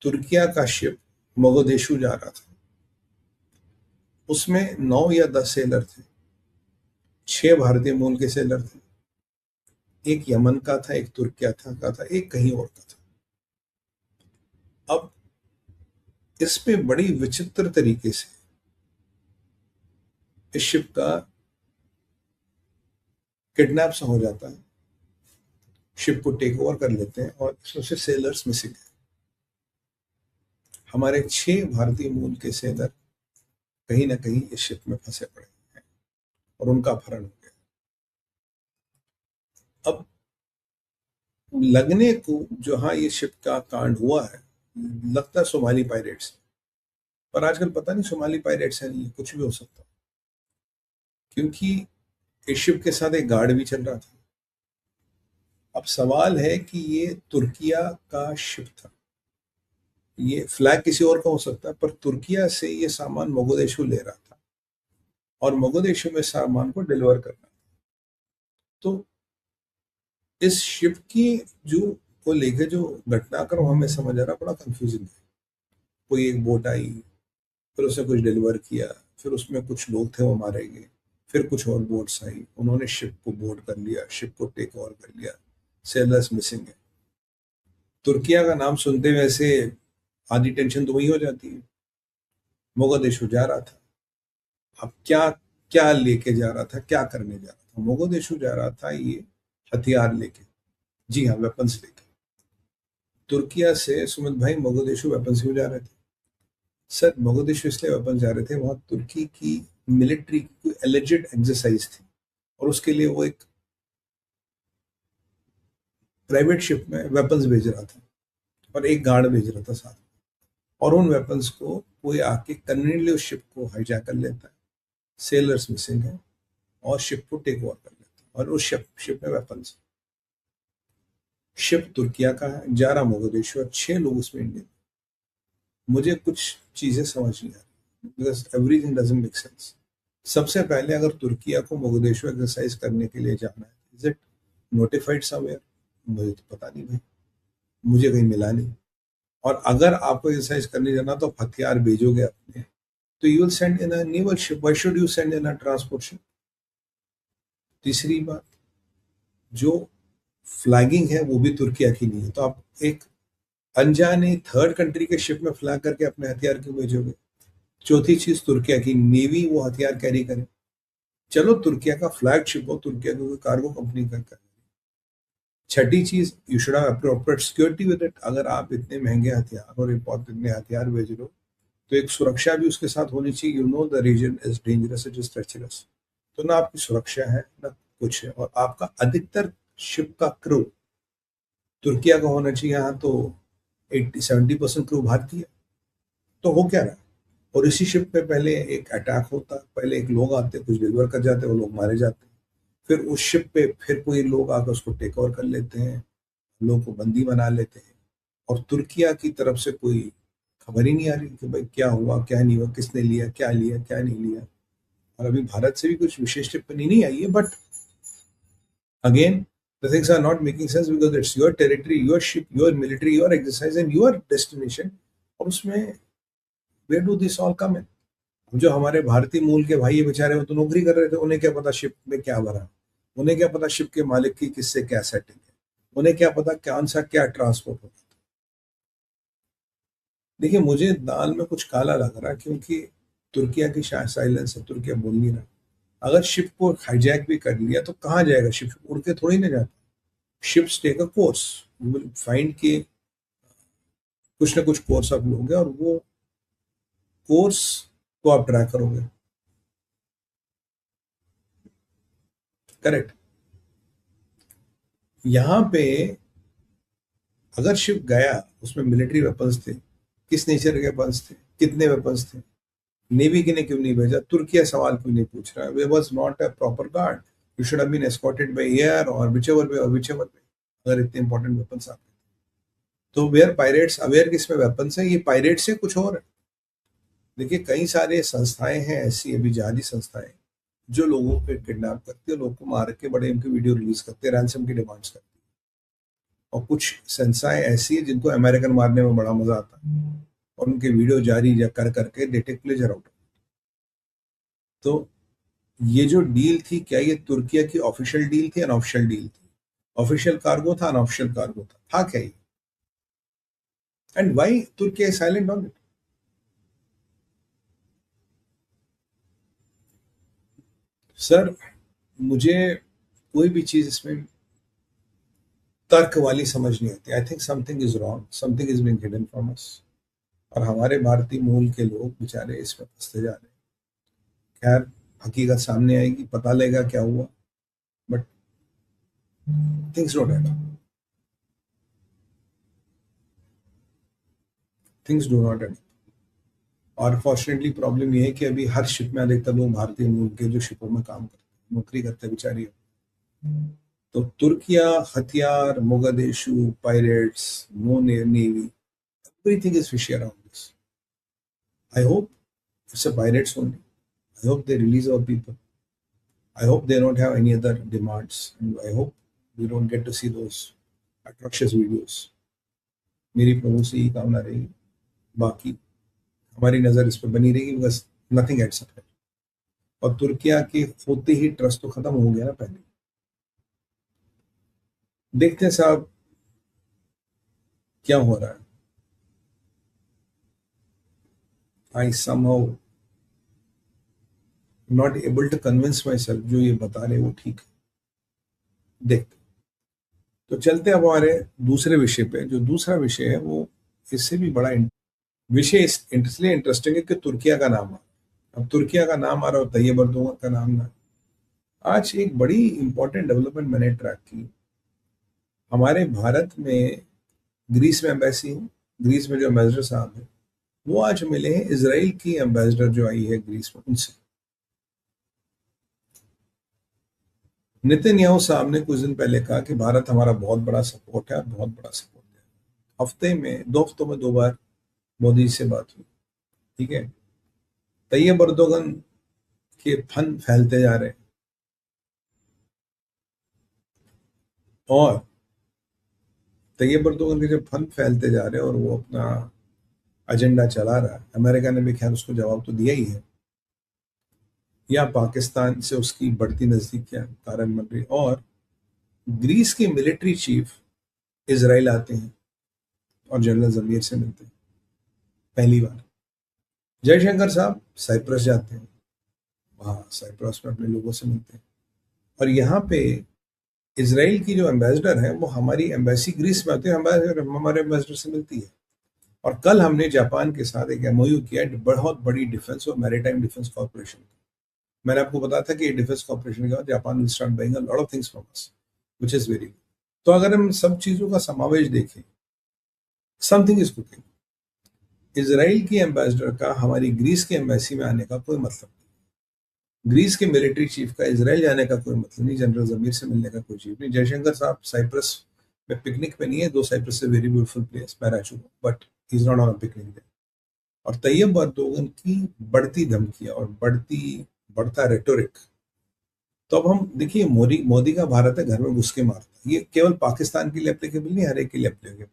तुर्किया का शिप मोगोदेशु जा रहा था। उसमें 9 या 10 सेलर थे। 6 भारतीय मूल के सेलर थे, एक यमन का था, एक तुर्किया का था, एक कहीं और का था। अब इसमें बड़ी विचित्र तरीके से इस शिप का किडनैप सा हो जाता है, शिप को टेक ओवर कर लेते हैं और इसमें से सेलर्स मिसिंग है। हमारे 6 भारतीय मूल के सेलर कहीं ना कहीं इस शिप में फंसे पड़े हैं और उनका अपहरण हो गया। अब लगने को जहां ये शिप का कांड हुआ है, लगता है सोमाली पायरेट्स, पर आजकल पता नहीं सोमाली पायरेट्स है नहीं, कुछ भी हो सकता है, क्योंकि इस शिप के साथ एक गार्ड भी चल रहा था। अब सवाल है कि ये तुर्किया का शिप था, ये फ्लैग किसी और का हो सकता है, पर तुर्किया से ये सामान मोगोदेशु ले रहा था और मोगोदेशु में सामान को डिलीवर करना। तो इस शिप की जो को लेके जो घटनाक्रम हमें समझ आ रहा, बड़ा कंफ्यूजिंग है। कोई एक बोट आई, फिर उसने कुछ डिलीवर किया, फिर उसमें कुछ लोग थे वो मारे गए, फिर कुछ और बोट्स आई, उन्होंने शिप को बोर्ड कर लिया, शिप को टेक ओवर कर लिया, सेलर्स मिसिंग है। तुर्किया का नाम सुनते हुए ऐसे आधी टेंशन तो वही हो जाती है। मोगोदेशु जा रहा था, अब क्या क्या लेके जा रहा था, क्या करने जा रहा था? मोगोदेशु जा रहा था ये हथियार लेके, जी हाँ, वेपन्स लेके। तुर्किया से सुमित भाई मोगोदेशु वेपन्स क्यों जा रहे थे? सर, मोगोदेशु इसलिए वेपन्स जा रहे थे, वहां तुर्की की मिलिट्री की कोई एलिजेड एक्सरसाइज थी और उसके लिए वो एक प्राइवेट शिप में वेपन्स भेज रहा था और एक गार्ड भेज रहा था साथ में, और उन वेपन्स को कोई आके कन्वीनियंटली उस शिप को हाईजैक कर लेता है, सेलर्स मिसिंग है और शिप को टेक ओवर कर लेता है, और उस शिप में वेपन्स। शिप तुर्किया का है, 11 मोगोदेशु और 6 लोग उसमें इंडियन। मुझे कुछ चीजें समझ नहीं आ रही, because everything doesn't make sense. सबसे पहले अगर तुर्किया को मोगोदेशु एक्सरसाइज करने के लिए जाना है, इज इट नोटिफाइड समवेयर? मुझे तो पता नहीं भाई, मुझे कहीं मिला नहीं। और अगर आपको एक्सरसाइज करने जाना तो आप हथियार भेजोगे अपने, तो you will send in a naval ship, why should you send in a transport ship? तीसरी बात, जो फ्लैगिंग है वो भी तुर्किया की नहीं है, तो आप एक अनजाने थर्ड कंट्री के शिप में फ्लैग करके अपने हथियार क्यों भेजोगे? चौथी चीज, तुर्किया की नेवी वो हथियार कैरी करे। चलो तुर्किया का फ्लैग शिप हो, तुर्किया की कार्गो कंपनी का कर। छठी चीज, you should have appropriate security with it. अगर आप इतने महंगे हथियार और इतने हथियार भेज रहे हो, तो एक सुरक्षा भी उसके साथ होनी चाहिए। You know the reason is dangerous, it is treacherous. तो ना आपकी सुरक्षा है ना कुछ है, और आपका अधिकतर शिप का क्रू तुर्किया का होना चाहिए। यहाँ तो 80-70% क्रू भारतीय। तो हो क्या रहा है? और इसी शिप पे पहले एक अटैक होता, पहले एक लोग आते, कुछ डिलीवर कर जाते, वो लोग मारे जाते, फिर उस शिप पे फिर कोई लोग आकर उसको टेक ओवर कर लेते हैं, लोगों को बंदी बना लेते हैं, और तुर्किया की तरफ से कोई खबर ही नहीं आ रही कि भाई क्या हुआ, क्या नहीं हुआ, किसने लिया, क्या नहीं लिया। और अभी भारत से भी कुछ विशेष टिप्पणी नहीं आई है, but again the things are not making sense because it's your territory, your ship, your military, your exercise and your destination। और उसमें where do this all come in? जो हमारे भारतीय मूल के भाई बेचारे, वो तो नौकरी कर रहे थे, उन्हें क्या पता शिप में क्या भरा, उन्हें क्या पता शिप के मालिक की किससे क्या सेटिंग है, उन्हें क्या पता कौन सा क्या ट्रांसपोर्ट होता है। देखिए, मुझे दाल में कुछ काला लग रहा है, क्योंकि तुर्किया की शायद साइलेंस है, तुर्किया बोल नहीं रहा। अगर शिप को हाईजैक भी कर लिया तो कहाँ जाएगा शिप? उड़ के थोड़ी ना जाता। Ships take a course, you will find के कुछ ना कुछ कोर्स आप लोगे और वो कोर्स को आप ट्रैक करोगे। करेक्ट। यहाँ पे अगर शिप गया, उसमें मिलिट्री वेपन्स थे, किस नेचर के वेपन्स थे, कितने वेपन्स थे, नेवी की ने क्यों नहीं भेजा? तुर्किया सवाल क्यों नहीं पूछ रहा है? We was not a proper guard, you should have been escorted by air और विचेवर वे, अगर इतने इंपॉर्टेंट वेपन्स आते। तो वेयर पायरेट्स अवेयर कि इसमें वेपन्स है, ये पायरेट से कुछ और है। देखिए, कई सारे संस्थाएं हैं ऐसी, अभी जहादी संस्थाएं, जो लोगों को किडनैप करती है, लोगों को मार के बड़े इनके वीडियो रिलीज करते हैं, रैंसम की डिमांड्स करते हैं। और कुछ सेंसाएं ऐसी है जिनको अमेरिकन मारने में बड़ा मजा आता है, और उनके वीडियो जारी कर करके दे टेक प्लेजर आउट। तो ये जो डील थी, क्या ये तुर्किया की ऑफिशियल डील थी, अनऑफिशियल डील थी? ऑफिशियल कार्गो था, अनऑफिशियल कार्गो था क्या ये? And why Türkiye is silent on it? Sir, मुझे कोई भी चीज इसमें तर्क वाली समझ नहीं आती। I think something is wrong, something is being hidden from us, और हमारे भारतीय मूल के लोग बेचारे इसमें फंसते जा रहे हैं। खैर, हकीकत सामने आएगी, पता लगेगा क्या हुआ, but things don't add up, things do not add. और फॉर्चुनेटली प्रॉब्लम ये है कि अभी हर शिप में अधिकतर लोग भारतीय मूल के जो शिपों में काम करते हैं, नौकरी करते हैं बेचारी। तो तुर्किया, हथियार, Mogadishu, pirates, no navy, everything is fishy around this. I hope it's a pirates only. I hope they release our people. I hope they don't have any other demands, and I hope we don't get to see those atrocious videos. मेरी प्रभु से यही कामना रहेगी। बाकी हमारी नजर इस पर बनी रहेगी, बस नथिंग एट्स अप। और तुर्किया के होते ही ट्रस्ट तो खत्म हो गया ना पहले। देखते हैं साहब क्या हो रहा है। आई somehow not able to convince myself जो ये बता रहे वो ठीक है। देखते, तो चलते हैं अब हमारे दूसरे विषय पे। जो दूसरा विषय है वो इससे भी बड़ा विषय इसलिए इंटरेस्टिंग है कि तुर्किया का नाम आ, अब तुर्किया का नाम आ रहा और तैयब अर्दोगन का नाम ना। आज एक बड़ी इंपॉर्टेंट डेवलपमेंट मैंने ट्रैक की। हमारे भारत में ग्रीस में एम्बेसी है, ग्रीस में जो एम्बेसडर साहब है वो आज मिले हैं इसराइल की एम्बेसडर जो आई है ग्रीस में, उनसे। नेतन्याहू साहब ने कुछ दिन पहले कहा कि भारत हमारा बहुत बड़ा सपोर्ट है, बहुत बड़ा सपोर्ट है। हफ्ते में 2 हफ्तों में 2 बार मोदी जी से बात हुई, ठीक है। तैयब अर्दोगन के फन फैलते जा रहे हैं, और तैयब अर्दोगन के जब फन फैलते जा रहे हैं और वो अपना एजेंडा चला रहा है, अमेरिका ने भी खैर उसको जवाब तो दिया ही है, या पाकिस्तान से उसकी बढ़ती नजदीकियां कारण बन रही, और ग्रीस के मिलिट्री चीफ इसराइल आते हैं और जनरल जमीर से मिलते हैं पहली बार। जयशंकर साहब साइप्रस जाते हैं, वहां साइप्रस में अपने लोगों से मिलते हैं, और यहाँ पे इसराइल की जो एम्बेसडर है वो हमारी एम्बेसी ग्रीस में आती है, हमारे एम्बेसडर से मिलती है। और कल हमने जापान के साथ एक एमओयू किया, बहुत बड़ी डिफेंस और मैरीटाइम डिफेंस कॉर्पोरेशन। मैंने आपको बताया था कि ये डिफेंस कॉर्पोरेशन के बाद Japan will start buying a lot of things from us, which is very good. तो अगर हम सब चीजों का समावेश देखें, समथिंग इज कुकिंग। इसराइल की एम्बेसडर का हमारी ग्रीस के एम्बेसी में आने का कोई मतलब नहीं, ग्रीस के मिलिट्री चीफ का इसराइल जाने का कोई मतलब नहीं, जनरल जमीर से मिलने का कोई चीफ नहीं। जयशंकर साहब साइप्रस में पिकनिक पे नहीं है, दो साइप्रस से वेरी ब्यूटीफुल प्लेस, मैं रह चुका, but he is not on a picnic day. और तैयब अर्दोगन की बढ़ती धमकियां और बढ़ता रेटोरिक। तो अब हम देखिए, मोदी का भारत है घर में घुस के मारता है, ये केवल पाकिस्तान के लिए एप्लीकेबल नहीं, हर एक के लिए एप्लीकेबल।